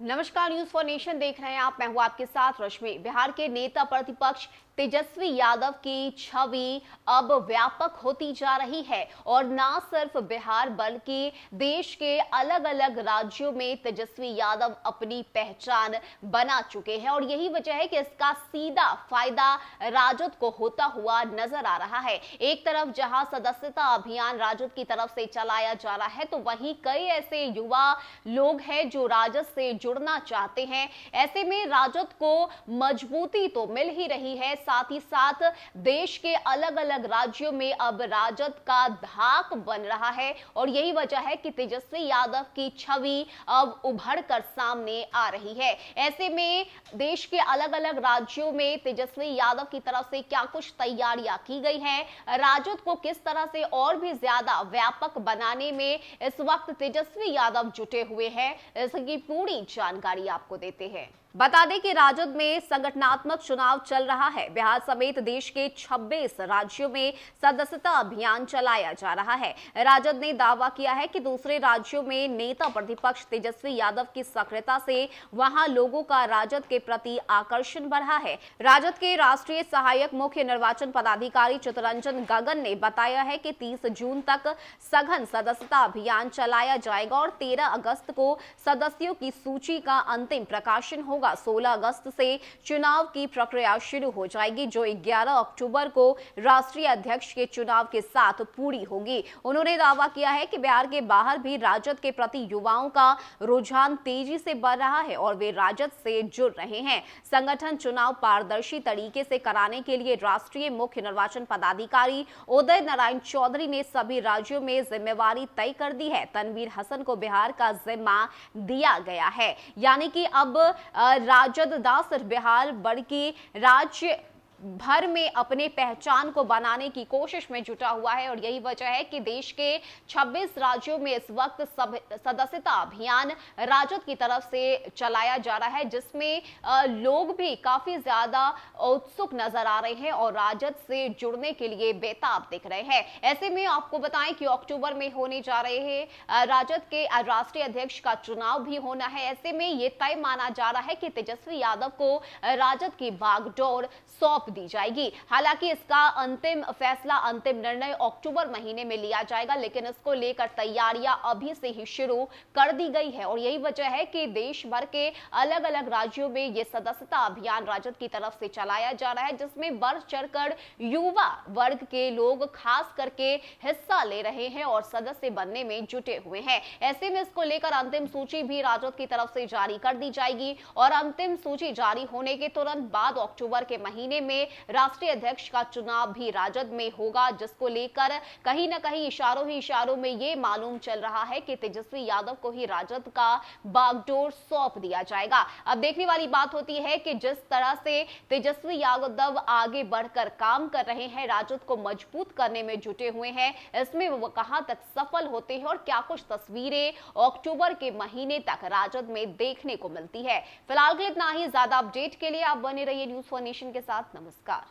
नमस्कार, news for nation देख रहे हैं आप। मैं हूं आपके साथ रश्मि। बिहार के नेता प्रतिपक्ष तेजस्वी यादव की छवि अब व्यापक होती जा रही है और ना सिर्फ बिहार बल्कि देश के अलग अलग राज्यों में तेजस्वी यादव अपनी पहचान बना चुके हैं और यही वजह है कि इसका सीधा फायदा राजद को होता हुआ नजर आ रहा है। एक तरफ जहां सदस्यता अभियान राजद की तरफ से चलाया जा रहा है तो वहीं कई ऐसे युवा लोग हैं जो राजद से जुड़ना चाहते हैं। ऐसे में राजद को मजबूती तो मिल ही रही है, साथ ही साथ देश के अलग अलग राज्यों में अब राजद का धाक बन रहा है और यही वजह है कि तेजस्वी यादव की छवि अब उभर कर सामने आ रही है। ऐसे में देश के अलग अलग राज्यों में तेजस्वी यादव की तरफ से क्या कुछ तैयारियां की गई हैं, राजद को किस तरह से और भी ज्यादा व्यापक बनाने में इस वक्त तेजस्वी यादव जुटे हुए हैं, इसकी पूरी जानकारी आपको देते हैं। बता दें कि राजद में संगठनात्मक चुनाव चल रहा है। बिहार समेत देश के 26 राज्यों में सदस्यता अभियान चलाया जा रहा है। राजद ने दावा किया है कि दूसरे राज्यों में नेता प्रतिपक्ष तेजस्वी यादव की सक्रियता से वहां लोगों का राजद के प्रति आकर्षण बढ़ा है। राजद के राष्ट्रीय सहायक मुख्य निर्वाचन पदाधिकारी चित्तरंजन गगन ने बताया है कि 30 जून तक सघन सदस्यता अभियान चलाया जाएगा और 13 अगस्त को सदस्यों की सूची का अंतिम प्रकाशन होगा। 16 अगस्त से चुनाव की प्रक्रिया शुरू हो जाएगी जो 11 अक्टूबर को राष्ट्रीय अध्यक्ष के चुनाव के साथ पूरी होगी। उन्होंने दावा किया है कि बिहार के बाहर भी राजद के प्रति युवाओं का रुझान तेजी से बढ़ रहा है और वे राजद से जुड़ रहे हैं। संगठन चुनाव पारदर्शी तरीके से कराने के लिए राष्ट्रीय मुख्य निर्वाचन पदाधिकारी उदय नारायण चौधरी ने सभी राज्यों में जिम्मेवारी तय कर दी है। तनवीर हसन को बिहार का जिम्मा दिया गया है, यानी कि अब राजद ना सिर्फ बिहार बल्कि राज्य भर में अपने पहचान को बनाने की कोशिश में जुटा हुआ है और यही वजह है कि देश के 26 राज्यों में इस वक्त सदस्यता अभियान राजद की तरफ से चलाया जा रहा है, जिसमें लोग भी काफी ज्यादा उत्सुक नजर आ रहे हैं और राजद से जुड़ने के लिए बेताब दिख रहे हैं। ऐसे में आपको बताएं कि अक्टूबर में होने जा रहे हैं राजद के राष्ट्रीय अध्यक्ष का चुनाव भी होना है। ऐसे में यह तय माना जा रहा है कि तेजस्वी यादव को राजद की बागडोर सौंप दी जाएगी। हालांकि इसका अंतिम फैसला, अंतिम निर्णय अक्टूबर महीने में लिया जाएगा, लेकिन इसको लेकर तैयारियां अभी से ही शुरू कर दी गई है और यही वजह है कि देश भर के अलग अलग राज्यों में यह सदस्यता अभियान राजद की तरफ से चलाया जा रहा है, जिसमें बढ़ चढ़कर युवा वर्ग के लोग खास करके हिस्सा ले रहे हैं और सदस्य बनने में जुटे हुए हैं। ऐसे में इसको लेकर अंतिम सूची भी राजद की तरफ से जारी कर दी जाएगी और अंतिम सूची जारी होने के तुरंत बाद अक्टूबर के महीने में राष्ट्रीय अध्यक्ष का चुनाव भी राजद में होगा, जिसको लेकर कहीं ना कहीं इशारों ही इशारों में यह मालूम चल रहा है कि तेजस्वी यादव को ही राजद का बागडोर सौंप दिया जाएगा। अब देखने वाली बात होती है कि जिस तरह से तेजस्वी यादव आगे बढ़कर काम कर रहे हैं, राजद को मजबूत करने में जुटे हुए हैं, इसमें वो कहां तक सफल होते हैं और क्या कुछ तस्वीरें अक्टूबर के महीने तक राजद में देखने को मिलती है। फिलहाल के लिए इतना ही। ज्यादा अपडेट के लिए आप बने रहिए न्यूज फॉर नेशन के साथ। नमस्कार।